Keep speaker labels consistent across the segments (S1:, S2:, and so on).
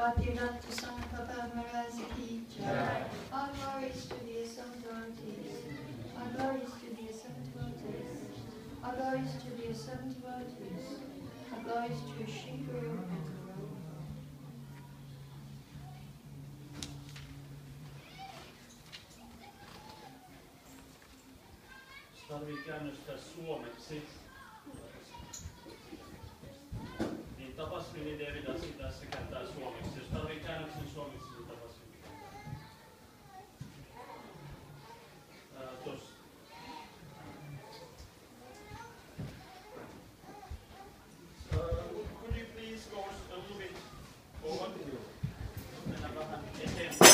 S1: Bhakti-Ratta Samapapa Maharaji ki Jai. All glories to the assembled devotees. All glories to the assembled devotees. All glories to the assembled devotees. All glories to Shri Guru and Guru.
S2: Tarvii käännöstää suomeksi. Niin Tapasvini Devidasi tässä kääntää suomeksi. Jos tarvii käännöksen suomeksi, niin Tapasvini kääntää. Tossa. Could you please go a little bit forward? Mennään vähän eteenpäin.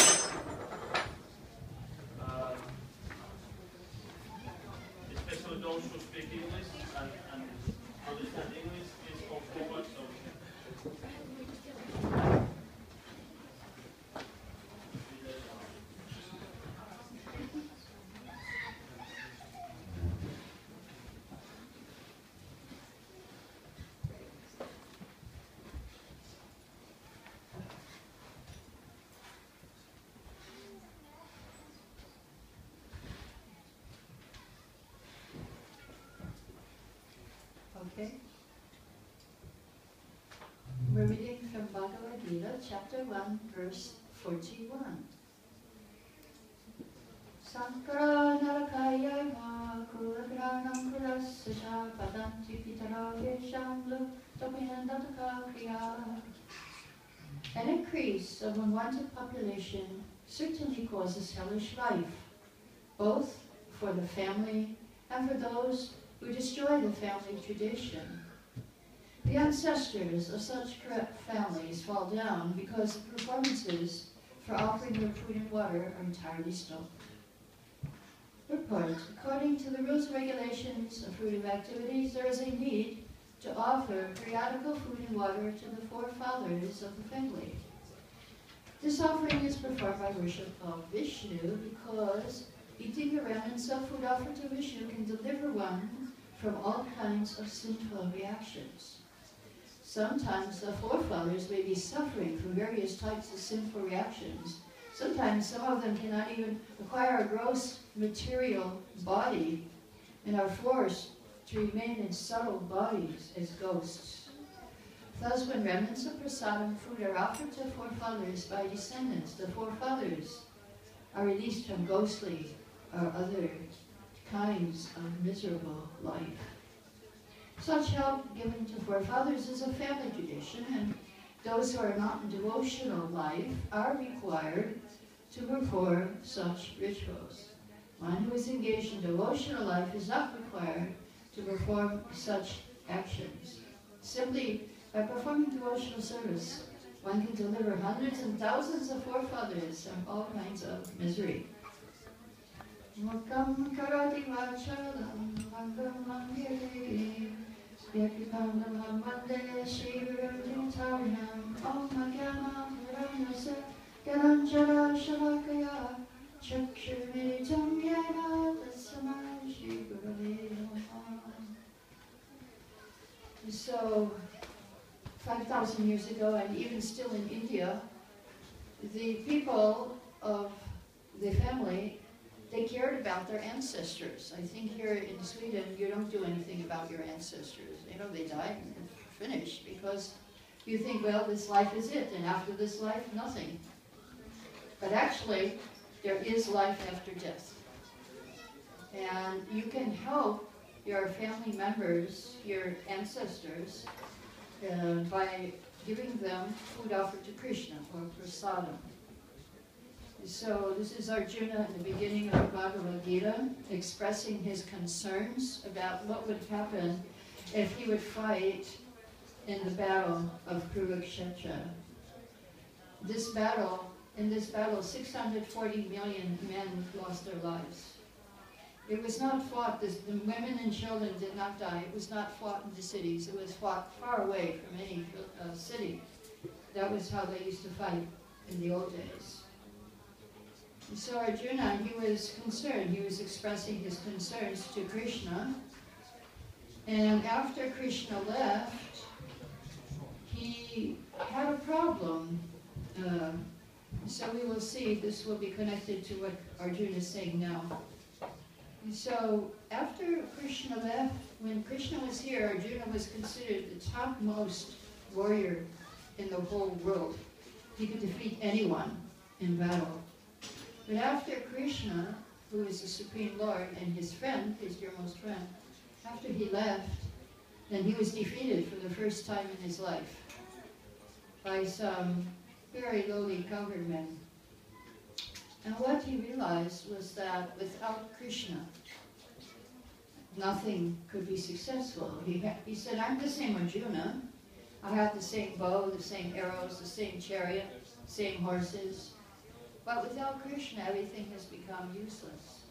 S2: Especially those who speak English and understand English, please go forward so we can.
S1: Okay. We're reading from Bhagavad Gita, chapter 1, verse 41. Sankara narakayama kulagranam kurasya padanti pitara veshamlu topinandataka kriya. An increase of unwanted population certainly causes hellish life, both for the family and for those who destroy the family tradition. The ancestors of such corrupt families fall down because performances for offering their food and water are entirely stopped. Report: according to the rules and regulations of fruitive activities, there is a need to offer periodical food and water to the forefathers of the family. This offering is performed by worship of Vishnu because eating the remnants of food offered to Vishnu can deliver one from all kinds of sinful reactions. Sometimes the forefathers may be suffering from various types of sinful reactions. Sometimes some of them cannot even acquire a gross material body and are forced to remain in subtle bodies as ghosts. Thus, when remnants of prasadam food are offered to forefathers by descendants, the forefathers are released from ghostly or other kinds of miserable life. Such help given to forefathers is a family tradition, and those who are not in devotional life are required to perform such rituals. One who is engaged in devotional life is not required to perform such actions. Simply by performing devotional service, one can deliver hundreds and thousands of forefathers from all kinds of misery. Mukam karati vachalam mangam mangiri Vyakipandam hamande Shri Viruddhitarinam Om Magyama Viranasa Galanjara Shalakaya Chakshurmitam Yena Tassamai Shri Gurave Namaha. So, 5,000 years ago, and even still in India, the people of the family, they cared about their ancestors. I think here in Sweden, you don't do anything about your ancestors. You know, they died and finished because you think, well, this life is it, and after this life, nothing. But actually, there is life after death. And you can help your family members, your ancestors, by giving them food offered to Krishna, or prasadam. So this is Arjuna in the beginning of Bhagavad Gita, expressing his concerns about what would happen if he would fight in the battle of Kurukshetra. In this battle, 640 million men lost their lives. It was not fought, the women and children did not die. It was not fought in the cities. It was fought far away from any city. That was how they used to fight in the old days. And so Arjuna, he was concerned. He was expressing his concerns to Krishna. And after Krishna left, he had a problem So we will see, this will be connected to what Arjuna is saying now. So after Krishna left, when Krishna was here, Arjuna was considered the topmost warrior in the whole world. He could defeat anyone in battle. But after Krishna, who is the Supreme Lord, and his friend, his dearmost friend, after he left, then he was defeated for the first time in his life by some very lowly cowherd men. And what he realized was that without Krishna, nothing could be successful. He said, I'm the same Arjuna. I have the same bow, the same arrows, the same chariot, same horses. But without Krishna, everything has become useless.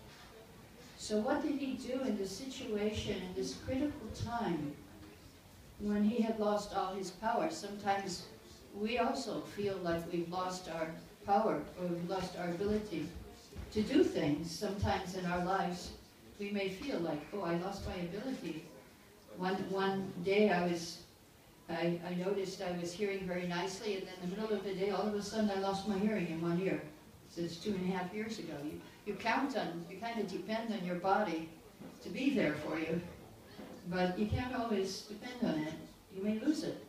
S1: So what did he do in this situation, in this critical time, when he had lost all his power? Sometimes we also feel like we've lost our power, or we've lost our ability to do things. Sometimes in our lives, we may feel like, oh, I lost my ability. One day I noticed I was hearing very nicely, and then in the middle of the day, all of a sudden I lost my hearing in one ear. So it's 2.5 years ago. You kind of depend on your body to be there for you, but you can't always depend on it. You may lose it.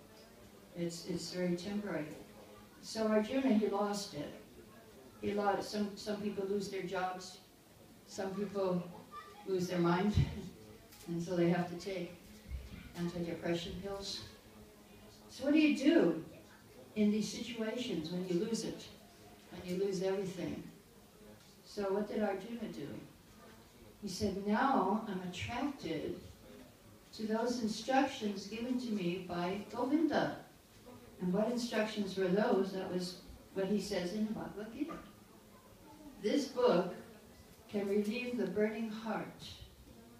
S1: It's very temporary. So Arjuna, he lost it. He lost, some people lose their jobs, some people lose their mind, and so they have to take antidepressant pills. So what do you do in these situations when you lose it, when you lose everything? So what did Arjuna do? He said, now I'm attracted to those instructions given to me by Govinda. And what instructions were those? That was what he says in Bhagavad Gita. This book can relieve the burning heart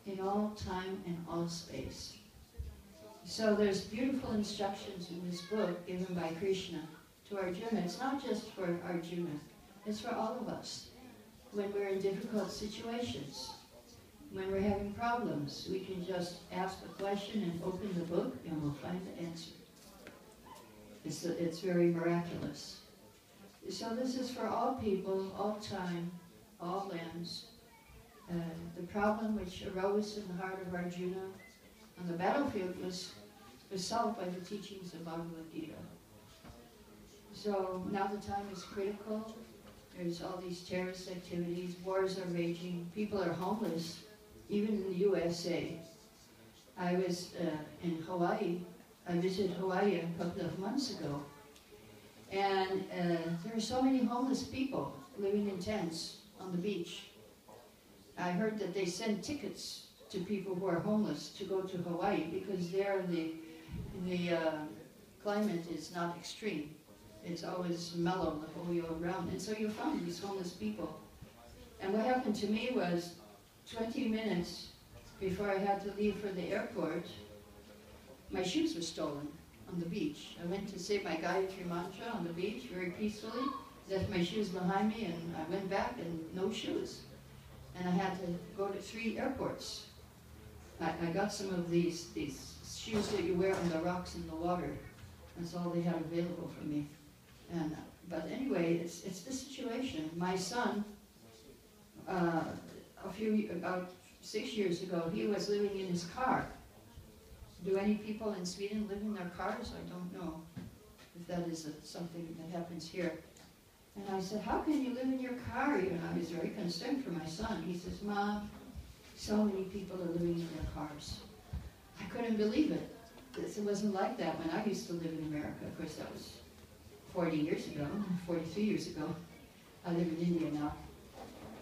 S1: in all time and all space. So there's beautiful instructions in this book given by Krishna to Arjuna. It's not just for Arjuna, it's for all of us. When we're in difficult situations, when we're having problems, we can just ask a question and open the book and we'll find the answer. It's very miraculous. So this is for all people, all time, all lands. The problem which arose in the heart of Arjuna on the battlefield was solved by the teachings of Bhagavad Gita. So now the time is critical. There's all these terrorist activities, wars are raging, people are homeless, even in the USA. I was in Hawaii. I visited Hawaii a couple of months ago. And there are so many homeless people living in tents on the beach. I heard that they send tickets to people who are homeless to go to Hawaii because there the climate is not extreme. It's always mellow the whole year round. And so you find these homeless people. And what happened to me was 20 minutes before I had to leave for the airport, my shoes were stolen on the beach. I went to say my Gayatri mantra on the beach very peacefully, left my shoes behind me, and I went back and no shoes. And I had to go to 3 airports. I got some of these shoes that you wear on the rocks in the water. That's all they had available for me. And but anyway, it's the situation. My son, about 6 years ago, he was living in his car. Do any people in Sweden live in their cars? I don't know if that is something that happens here. And I said, how can you live in your car? You know, I was very concerned for my son. He says, Mom, so many people are living in their cars. I couldn't believe it. It wasn't like that when I used to live in America. Of course, that was 40 years ago, 43 years ago. I live in India now.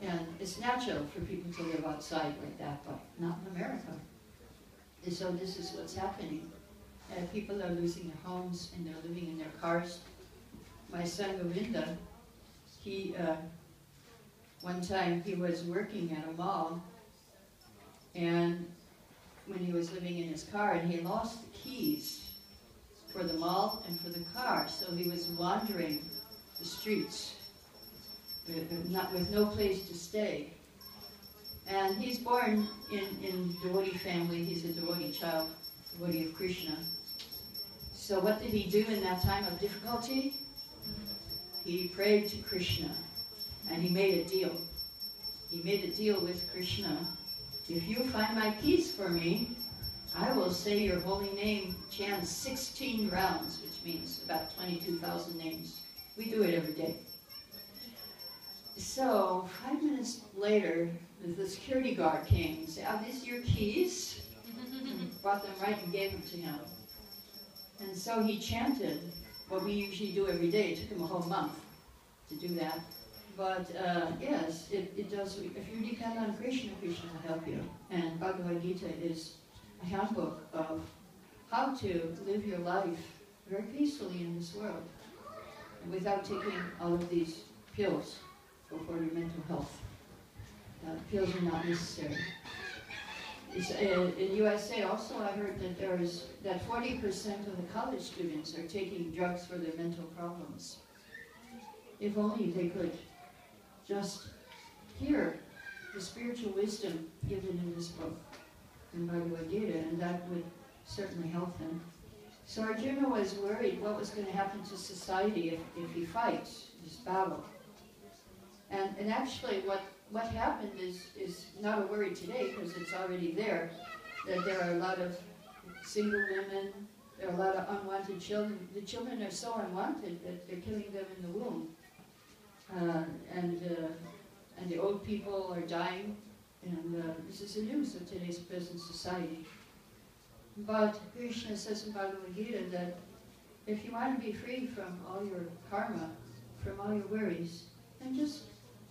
S1: And it's natural for people to live outside like that, but not in America. And so this is what's happening. People are losing their homes and they're living in their cars. My son Govinda, one time he was working at a mall, and when he was living in his car, and he lost the keys for the mall and for the car, so he was wandering the streets with no place to stay. And he's born in devotee family. He's a devotee child, devotee of Krishna. So what did he do in that time of difficulty? he prayed to Krishna, and he made a deal. He made a deal with Krishna. If you find my peace for me, I will say your holy name chant 16 rounds, which means about 22,000 names. We do it every day. So 5 minutes later, the security guard came and said, "Are these your keys?" And brought them right and gave them to him. And so he chanted what we usually do every day. It took him a whole month to do that. But yes, it does. If you depend on Krishna, Krishna will help you. And Bhagavad Gita is a handbook of how to live your life very peacefully in this world, and without taking all of these pills for your mental health. Pills are not necessary. In USA also, I heard that 40% of the college students are taking drugs for their mental problems. If only they could just hear the spiritual wisdom given in this book, in Bhagavad Gita, and that would certainly help them. So Arjuna was worried what was going to happen to society if he fights this battle. And actually what happened is not a worry today, because it's already there, that there are a lot of single women, there are a lot of unwanted children. The children are so unwanted that they're killing them in the womb. And the old people are dying, and this is the news of today's present society. But Krishna says in Bhagavad Gita that if you want to be free from all your karma, from all your worries, then just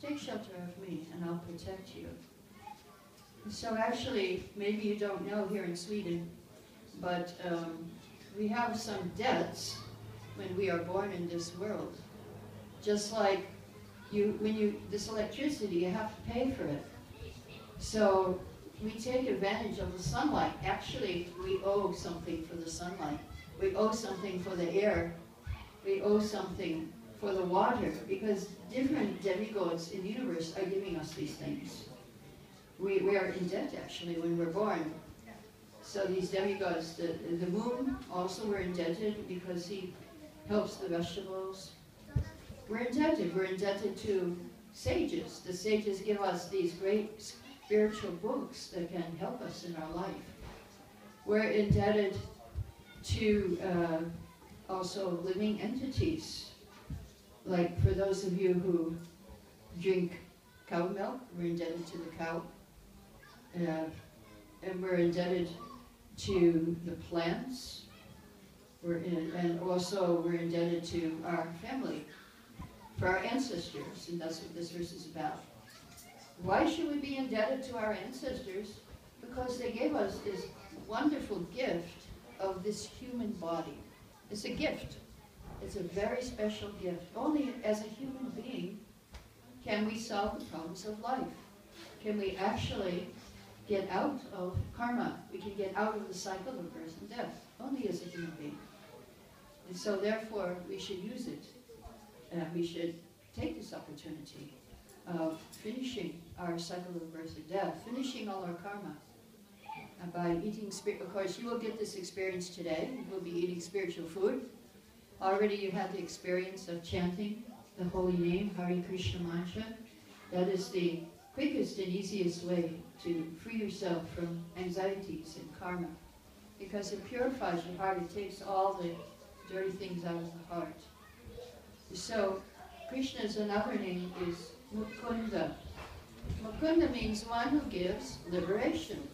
S1: take shelter of me and I'll protect you. So actually, maybe you don't know here in Sweden, but we have some debts when we are born in this world. Just like this electricity, you have to pay for it. So we take advantage of the sunlight. Actually, we owe something for the sunlight. We owe something for the air. We owe something for the water, because different demigods in the universe are giving us these things. We are in debt, actually, when we're born. So these demigods, the moon, also we're indebted because he helps the vegetables. We're indebted to sages. The sages give us these great spiritual books that can help us in our life. We're indebted to also living entities. Like for those of you who drink cow milk, we're indebted to the cow. And we're indebted to the plants. And also we're indebted to our family, for our ancestors, and that's what this verse is about. Why should we be indebted to our ancestors? Because they gave us this wonderful gift of this human body. It's a gift. It's a very special gift. Only as a human being can we solve the problems of life. Can we actually get out of karma? We can get out of the cycle of birth and death. Only as a human being. And so therefore we should use it. We should take this opportunity of finishing our cycle of birth and death, finishing all our karma by eating of course, you will get this experience today. You will be eating spiritual food. Already you had the experience of chanting the holy name, Hare Krishna mantra. That is the quickest and easiest way to free yourself from anxieties and karma, because it purifies your heart. It takes all the dirty things out of the heart. So, Krishna's another name is Mukunda. Mukunda means one who gives liberation.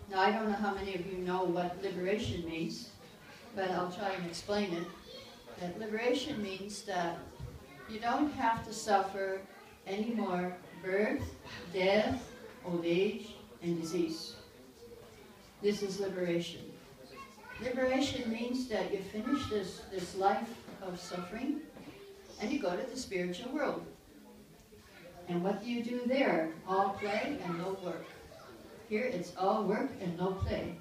S1: Now, I don't know how many of you know what liberation means, but I'll try and explain it. That liberation means that you don't have to suffer any more birth, death, old age, and disease. This is liberation. Liberation means that you finish this life of suffering, and you go to the spiritual world. And what do you do there? All play and no work. Here it's all work and no play.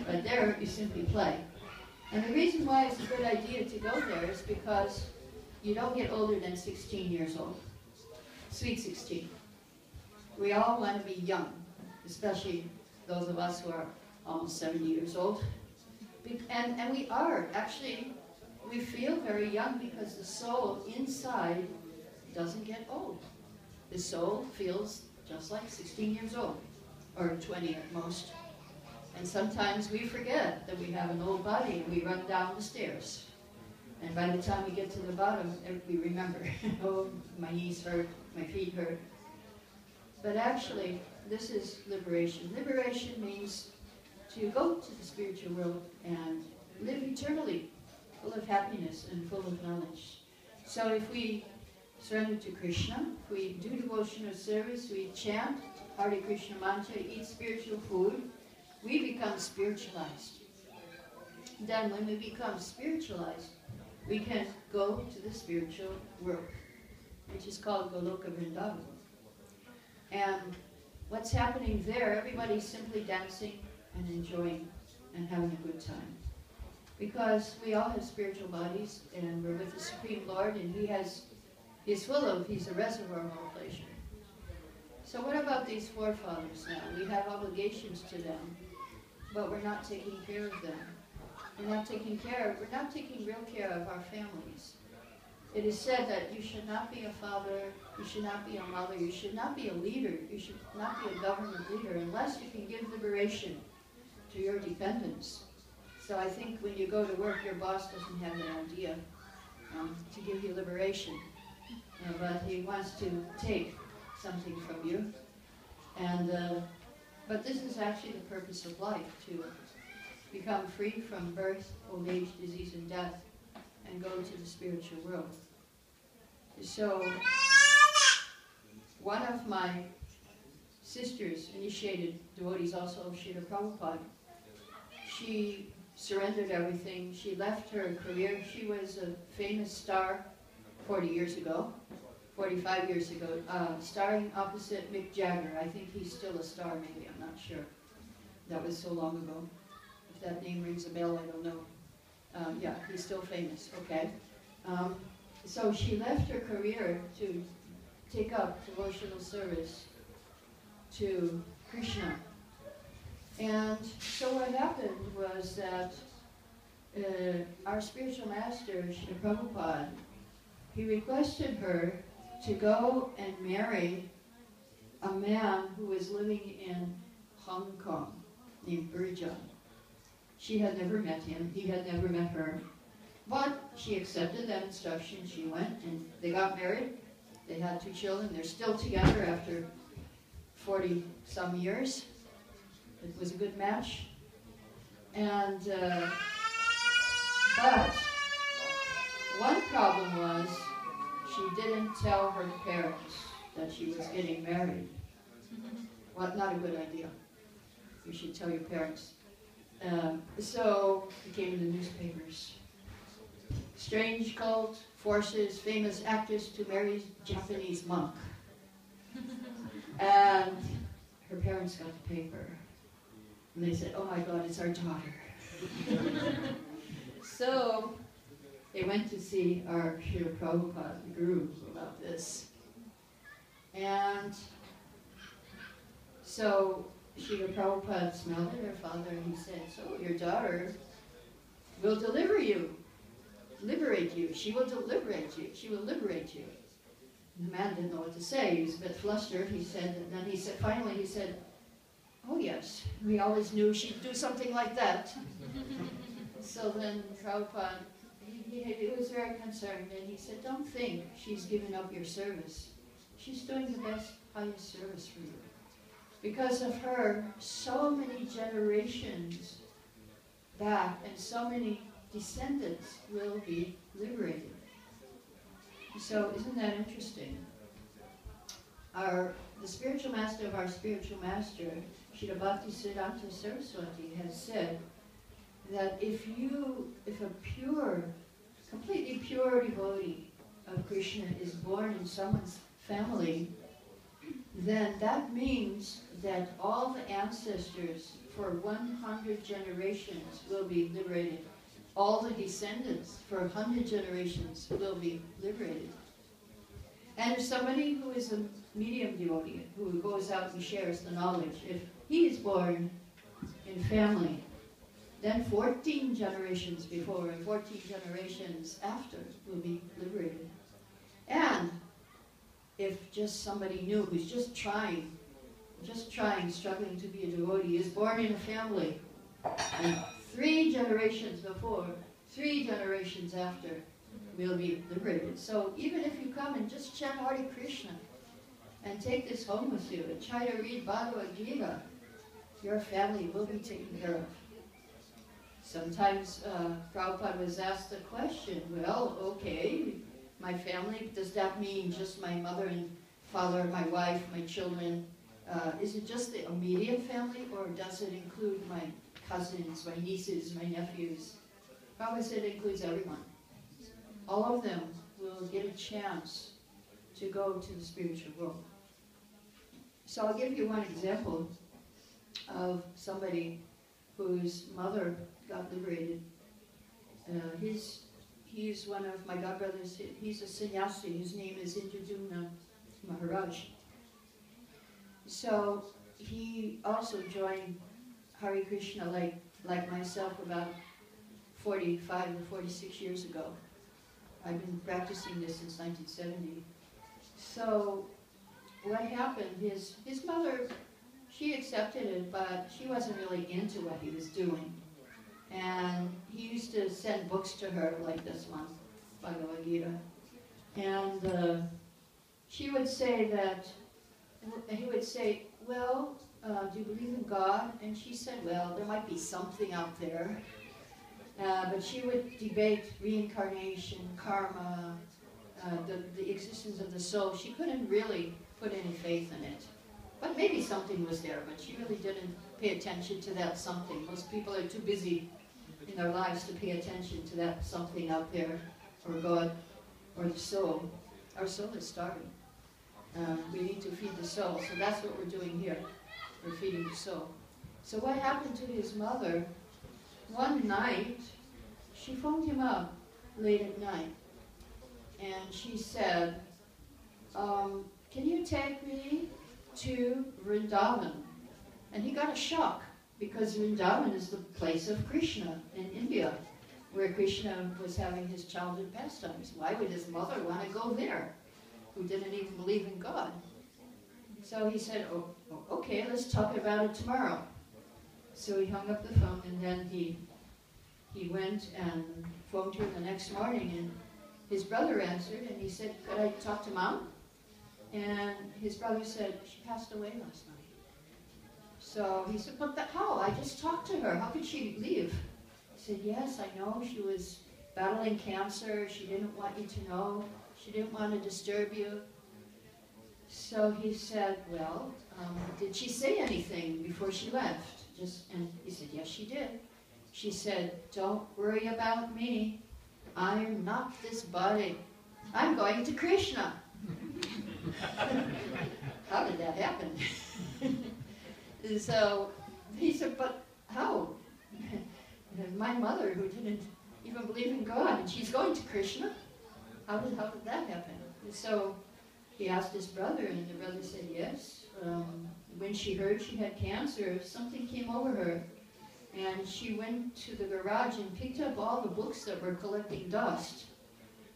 S1: But there you simply play. And the reason why it's a good idea to go there is because you don't get older than 16 years old. Sweet 16. We all want to be young, especially those of us who are almost 70 years old. And we are. Actually, we feel very young because the soul inside doesn't get old. The soul feels just like 16 years old, or 20 at most. And sometimes we forget that we have an old body and we run down the stairs. And by the time we get to the bottom, we remember, oh, my knees hurt, my feet hurt. But actually, this is liberation. Liberation means to go to the spiritual world and live eternally, full of happiness and full of knowledge. So if we surrender to Krishna, if we do devotional service, we chant Hare Krishna mantra, eat spiritual food, we become spiritualized. Then when we become spiritualized, we can go to the spiritual world, which is called Goloka Vrindavan. And what's happening there, everybody's simply dancing and enjoying and having a good time. Because we all have spiritual bodies, and we're with the Supreme Lord, and He's a reservoir of all pleasure. So what about these forefathers now? We have obligations to them, but we're not taking care of them. We're not taking real care of our families. It is said that you should not be a father, you should not be a mother, you should not be a leader, you should not be a government leader unless you can give liberation to your dependents. So I think when you go to work, your boss doesn't have an idea to give you liberation, but he wants to take something from you. And but this is actually the purpose of life, to become free from birth, old age, disease, and death, and go to the spiritual world. So, one of my sisters, initiated devotees also of Srila Prabhupada, she surrendered everything. She left her career. She was a famous star 40 years ago, 45 years ago, starring opposite Mick Jagger. I think he's still a star, maybe, I'm not sure. That was so long ago. If that name rings a bell, I don't know. Yeah, he's still famous, okay. So she left her career to take up devotional service to Krishna. And so what happened was that our spiritual master, Srila Prabhupada, he requested her to go and marry a man who was living in Hong Kong named Burjan. She had never met him, he had never met her. But she accepted that instruction, she went, and they got married. They had 2 children, they're still together after 40-some years. It was a good match. And, but one problem was she didn't tell her parents that she was getting married. Well, not a good idea. You should tell your parents. So it came in the newspapers. Strange cult forces famous actress to marry Japanese monk. And her parents got the paper. And they said, oh my God, it's our daughter. So they went to see our Srila Prabhupada, the Guru, about this. And so Srila Prabhupada smelled at her father and he said, so your daughter will deliver you, liberate you. She will liberate you. She will liberate you. And the man didn't know what to say. He was a bit flustered. He said, and then he said, finally he said, oh yes, we always knew she'd do something like that. So then Prabhupada, he was very concerned, and he said, don't think she's given up your service. She's doing the best, highest service for you. Because of her, so many generations back and so many descendants will be liberated. So isn't that interesting? The spiritual master of our spiritual master, Srila Bhaktisiddhanta Saraswati, has said that if a pure, completely pure devotee of Krishna is born in someone's family, then that means that all the ancestors for 100 generations will be liberated. All the descendants for 100 generations will be liberated. And if somebody who is a medium devotee, who goes out and shares the knowledge, if he is born in family then 14 generations before and 14 generations after will be liberated. And if just somebody new who's just trying, struggling to be a devotee, is born in a family, and 3 generations before, 3 generations after, will be liberated. So even if you come and just chant Hare Krishna, and take this home with you, and try to read Bhagavad Gita, your family will be taken care of. Sometimes Prabhupada was asked the question, well, okay, my family, does that mean just my mother and father, my wife, my children? Is it just the immediate family, or does it include my cousins, my nieces, my nephews? Prabhupada said it includes everyone. All of them will get a chance to go to the spiritual world. So I'll give you one example of somebody whose mother got liberated. He's one of my godbrothers. He's a sannyasi. His name is Indradyumna Maharaj. So he also joined Hare Krishna like myself about 45 or 46 years ago. I've been practicing this since 1970. So what happened, his mother, she accepted it, but she wasn't really into what he was doing. And he used to send books to her like this one, Bhagavad Gita. And she would say that, he would say, well, do you believe in God? And she said, well, there might be something out there. But she would debate reincarnation, karma, the existence of the soul. She couldn't really put any faith in it. But maybe something was there, but she really didn't pay attention to that something. Most people are too busy in their lives to pay attention to that something out there, or God, or the soul. Our soul is starving. We need to feed the soul, so that's what we're doing here. We're feeding the soul. So what happened to his mother? One night, she phoned him up late at night, and she said, can you take me to Vrindavan? And he got a shock, because Vrindavan is the place of Krishna in India, where Krishna was having his childhood pastimes. Why would his mother want to go there, who didn't even believe in God? So he said, oh, okay, let's talk about it tomorrow. So he hung up the phone, and then he went and phoned her the next morning, and his brother answered, and he said, could I talk to Mom? And his brother said, she passed away last night. So he said, but how? I just talked to her. How could she leave? He said, yes, I know. She was battling cancer. She didn't want you to know. She didn't want to disturb you. So he said, well, did she say anything before she left? And he said, yes, she did. She said, don't worry about me. I'm not this body. I'm going to Krishna. How did that happen? So he said, but how? My mother, who didn't even believe in God, and she's going to Krishna? How did that happen? So he asked his brother, and the brother said, yes. When she heard she had cancer, something came over her, and she went to the garage and picked up all the books that were collecting dust,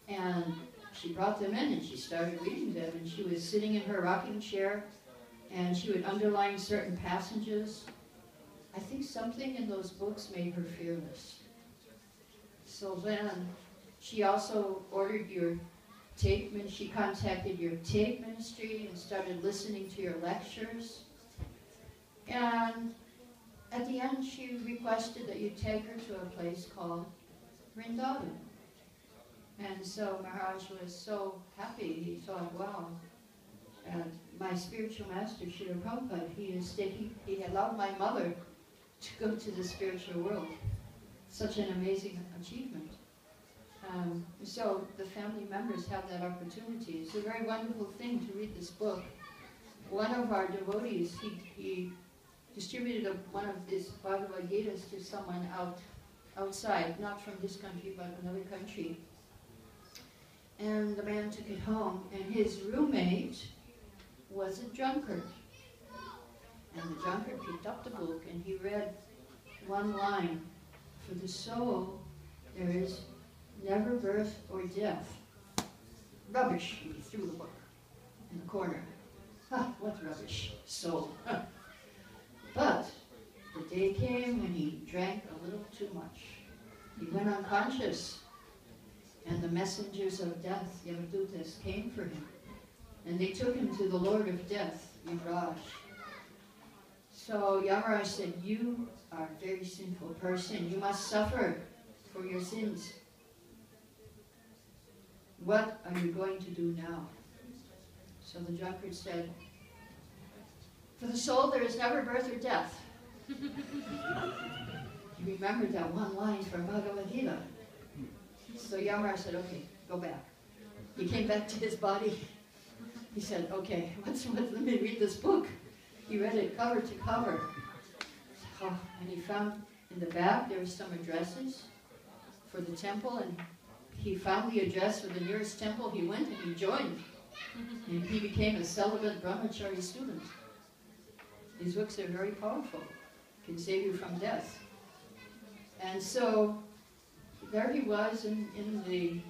S1: and she brought them in, and she started reading them, and she was sitting in her rocking chair, and she would underline certain passages. I think something in those books made her fearless. So then she also ordered your tape, and she contacted your tape ministry and started listening to your lectures. And at the end, she requested that you take her to a place called Vrindavan. And so Maharaj was so happy. He thought, wow, my spiritual master, Srila Prabhupada, he allowed my mother to go to the spiritual world. Such an amazing achievement. So the family members have that opportunity. It's a very wonderful thing to read this book. One of our devotees, he distributed one of these Bhagavad Gitas to someone outside, not from this country, but another country. And the man took it home, and his roommate was a drunkard. And the drunkard picked up the book, and he read one line for the soul, there is never birth or death. Rubbish, he threw the book in the corner. Ha, what rubbish, soul. But the day came when he drank a little too much. He went unconscious, and the messengers of death, Yamadutas, came for him. And they took him to the Lord of Death, Yamaraj. So Yamaraj said, you are a very sinful person. You must suffer for your sins. What are you going to do now? So the drunkard said, for the soul there is never birth or death. He remembered that one line from Bhagavad Gita. So Yamaraj said, okay, go back. He came back to his body. He said, okay, let me read this book. He read it cover to cover. Oh, and he found in the back there were some addresses for the temple, and he found the address for the nearest temple. He went and he joined. And he became a celibate brahmachari student. These books are very powerful. Can save you from death. And so there he was in the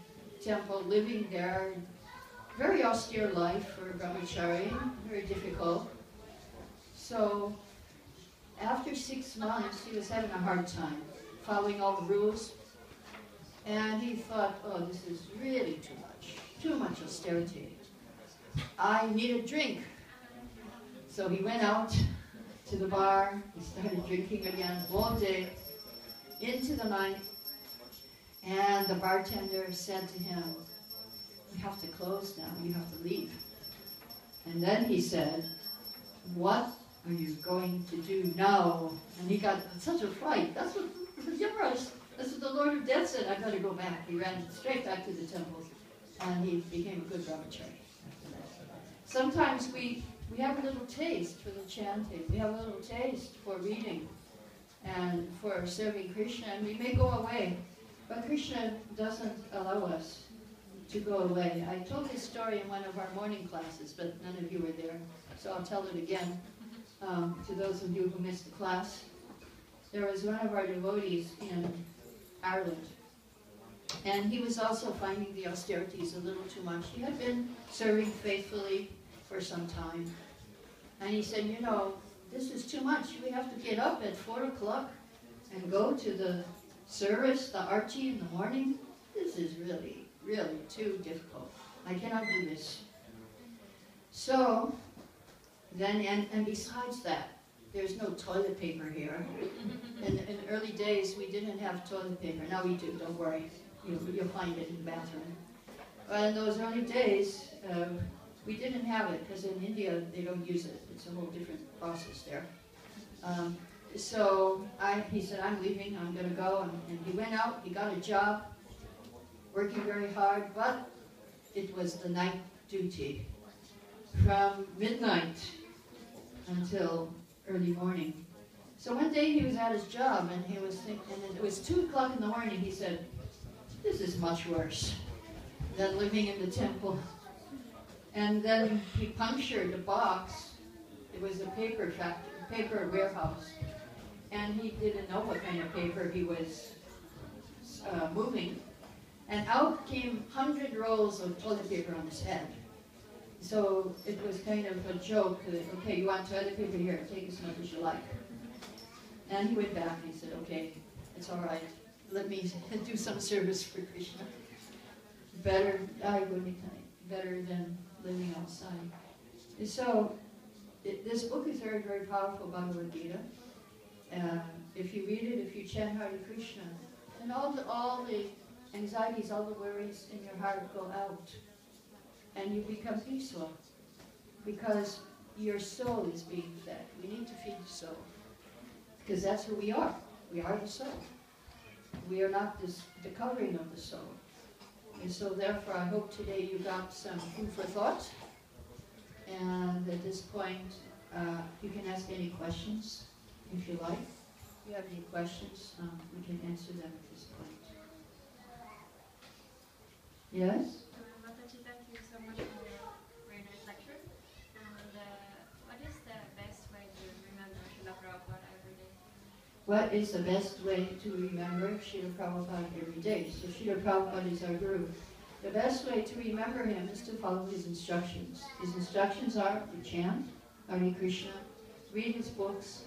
S1: temple, living there. Very austere life for a brahmachari, very difficult. So after 6 months, he was having a hard time, following all the rules. And he thought, oh, this is really too much austerity. I need a drink. So he went out to the bar, he started drinking again all day, into the night, and the bartender said to him, you have to close now, you have to leave. And then he said, what are you going to do now? And he got such a fright. That's what the Lord of Death said, I've got to go back. He ran straight back to the temple, and he became a good brahmachari after that. Sometimes we have a little taste for the chanting. We have a little taste for reading and for serving Krishna, and we may go away. But Krishna doesn't allow us to go away. I told this story in one of our morning classes, but none of you were there, so I'll tell it again to those of you who missed the class. There was one of our devotees in Ireland, and he was also finding the austerities a little too much. He had been serving faithfully for some time, and he said, you know, this is too much. We have to get up at 4 o'clock and go to the service, the arti in the morning. This is really too difficult. I cannot do this. So, then, and besides that, there's no toilet paper here. In early days, we didn't have toilet paper. Now we do, don't worry. You'll find it in the bathroom. But in those early days, we didn't have it, because in India, they don't use it. It's a whole different process there. So he said, I'm leaving, I'm going to go. And he went out, he got a job, working very hard, but it was the night duty. From midnight until early morning. So one day he was at his job, and he was thinking, and it was 2 o'clock in the morning. He said, this is much worse than living in the temple. And then he punctured a box. It was a paper factory, paper warehouse. And he didn't know what kind of paper he was moving. And out came 100 rolls of toilet paper on his head. So it was kind of a joke that, okay, you want toilet paper here, take as much as you like. And he went back and he said, okay, it's all right. Let me do some service for Krishna. Better than living outside. So this book is very, very powerful, Bhagavad Gita. If you read it, if you chant Hare Krishna, and all the anxieties, all the worries in your heart go out, and you become peaceful, because your soul is being fed. We need to feed the soul, because that's who we are. We are the soul. We are not the covering of the soul. And so therefore, I hope today you got some food for thought. And at this point, you can ask any questions if you like. If you have any questions, we can answer them at this point. Yes?
S3: Mataji, thank you so much for your very nice lecture. And what is the best way to remember Srila Prabhupada every day?
S1: what is the best way to remember Srila Prabhupada every day? So Srila Prabhupada is our Guru. The best way to remember him is to follow his instructions. His instructions are to chant Hare Krishna, read his books,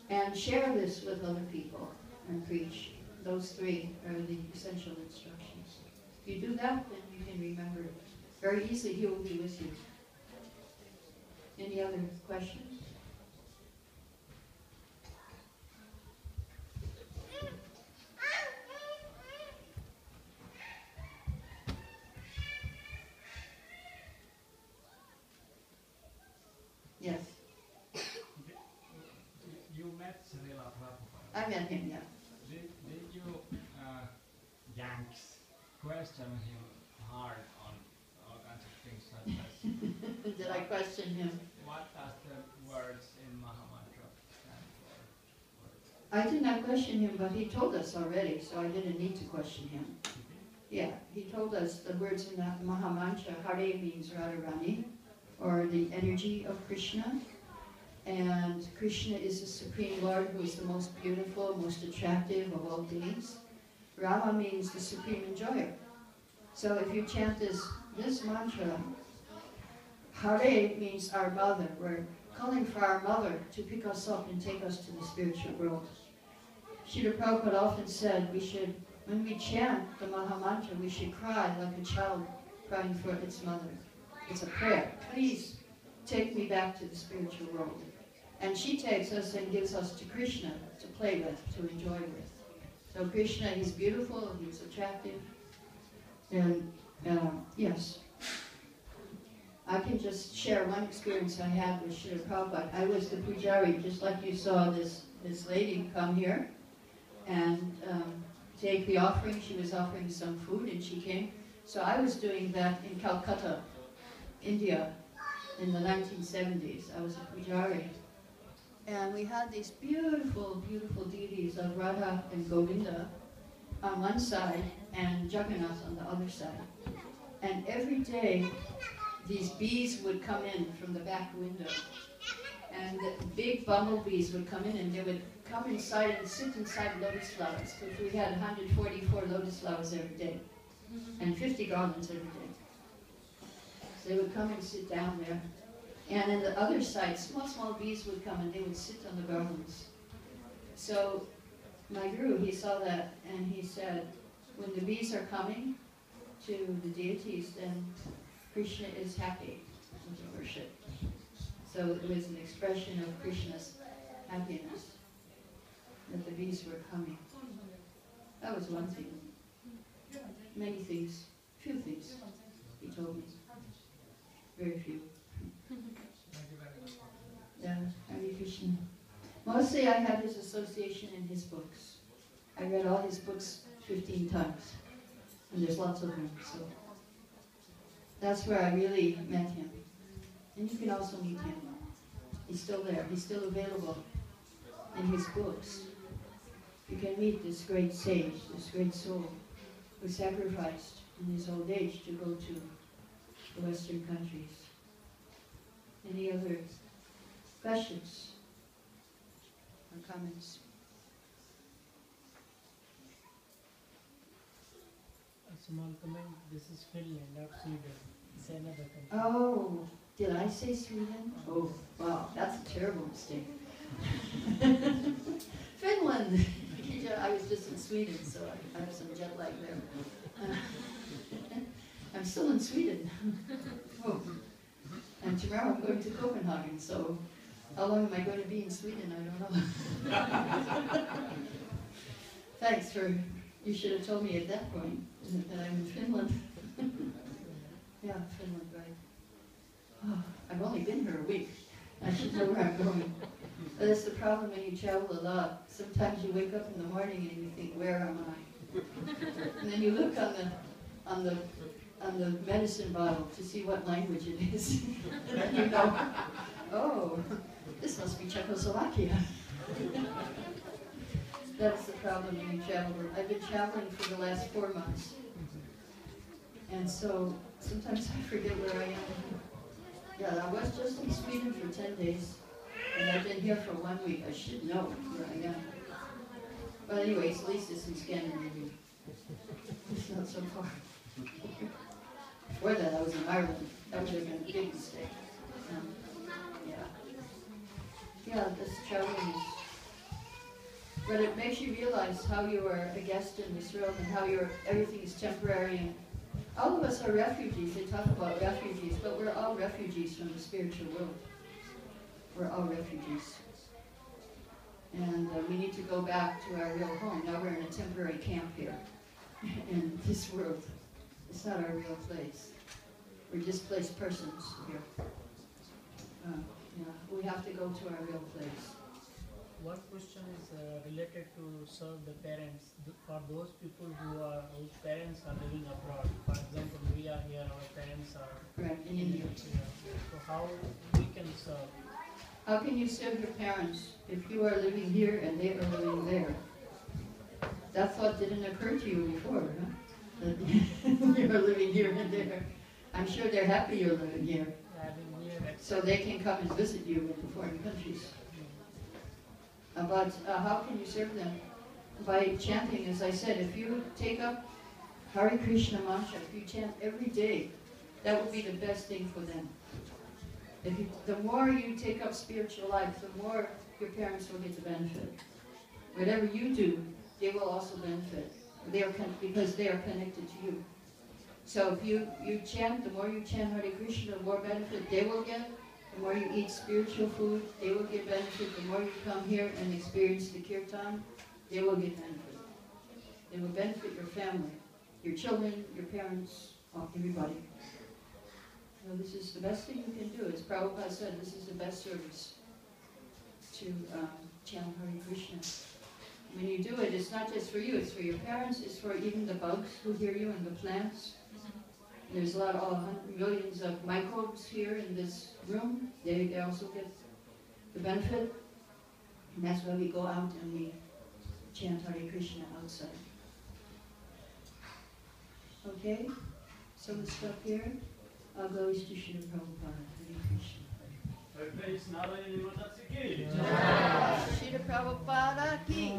S1: and share this with other people and preach. Those three are the essential instructions. If you do that, then you can remember it. Very easily, he will be with you. Any other questions? Yes.
S4: You met Srila Prabhupada.
S1: I met him, yeah.
S4: Did you Yanks question him hard on all kinds of things such as
S1: Did I question him?
S4: what does the words in Mahamantra stand for?
S1: I did not question him, but he told us already, so I didn't need to question him. Yeah, he told us the words in that Mahamantra. Hare means Radharani, or the energy of Krishna. And Krishna is the Supreme Lord who is the most beautiful, most attractive of all beings. Rama means the Supreme Enjoyer. So if you chant this mantra, Hare means our mother. We're calling for our mother to pick us up and take us to the spiritual world. Srila Prabhupada often said when we chant the Mahamantra, we should cry like a child crying for its mother. It's a prayer. Please take me back to the spiritual world. And she takes us and gives us to Krishna to play with, to enjoy with. So Krishna, he's beautiful, he's attractive. And yes, I can just share one experience I had with Srila Prabhupada. I was the pujari, just like you saw this lady come here and take the offering. She was offering some food and she came. So I was doing that in Calcutta, India, in the 1970s. I was a pujari. And we had these beautiful, beautiful deities of Radha and Govinda on one side and Jagannath on the other side. And every day, these bees would come in from the back window. And the big bumblebees would come in and they would come inside and sit inside lotus flowers. Because we had 144 lotus flowers every day. And 50 garlands every day. So they would come and sit down there. And on the other side, small bees would come and they would sit on the garlands. So my guru, he saw that and he said, when the bees are coming to the deities, then Krishna is happy with the worship. So it was an expression of Krishna's happiness that the bees were coming. That was one thing. Many things, few things, he told me. Very few. Yeah, Hare Krishna. Mostly I had his association in his books. I read all his books 15 times. And there's lots of them, so that's where I really met him. And you can also meet him. He's still there, he's still available in his books. You can meet this great sage, this great soul, who sacrificed in his old age to go to the Western countries. Any other questions or comments?
S5: A small comment, this is Finland, not Sweden. It's another country.
S1: Oh, did I say Sweden? Oh, wow, that's a terrible mistake. Finland! I was just in Sweden, so I have some jet lag there. I'm still in Sweden. Oh. And tomorrow I'm going to Copenhagen, so how long am I going to be in Sweden? I don't know. Thanks for, you should have told me at that point that I'm in Finland. Yeah, Finland, right. Oh, I've only been here a week. I should know where I'm going. But that's the problem when you travel a lot. Sometimes you wake up in the morning and you think, where am I? And then you look on the medicine bottle to see what language it is. And then you know, oh, this must be Czechoslovakia. That's the problem when you travel. I've been traveling for the last 4 months. And so sometimes I forget where I am. Yeah, I was just in Sweden for 10 days. And I've been here for 1 week. I should know where I am. But anyways, at least it's in Scandinavia. It's not so far. Before that, I was in Ireland. That would have been a big mistake. Yeah. Yeah, this traveling is... But it makes you realize how you are a guest in this world and how everything is temporary. And all of us are refugees. They talk about refugees, but we're all refugees from the spiritual world. We're all refugees. And we need to go back to our real home. Now we're in a temporary camp here in this world. It's not our real place. We're displaced persons here. Yeah, we have to go to our real place.
S5: One question is related to serve the parents. For those people whose parents are living abroad, for example, we are here, our parents are
S1: Correct, in India.
S5: So how we can serve?
S1: How can you serve your parents if you are living here and they are living there? That thought didn't occur to you before, huh? That you are living here and there. I'm sure they're happy you're living here. So they can come and visit you in the foreign countries. But how can you serve them? By chanting, as I said, if you take up Hare Krishna mantra, if you chant every day, that would be the best thing for them. The more you take up spiritual life, the more your parents will get the benefit. Whatever you do, they will also benefit. Because they are connected to you. So if you chant, the more you chant Hare Krishna, the more benefit they will get. The more you eat spiritual food, they will get benefit. The more you come here and experience the kirtan, they will get benefit. They will benefit your family, your children, your parents, everybody. So this is the best thing you can do. As Prabhupada said, this is the best service to chant Hare Krishna. When you do it, it's not just for you, it's for your parents, it's for even the bugs who hear you and the plants. There's millions of microbes here in this room. They also get the benefit. And that's why we go out and we chant Hare Krishna outside. Okay? So we'll stop here. I'll go to Srila Prabhupada. Hare Krishna.
S2: Praise Narayani Mataji ki.
S1: Srila Prabhupada ki.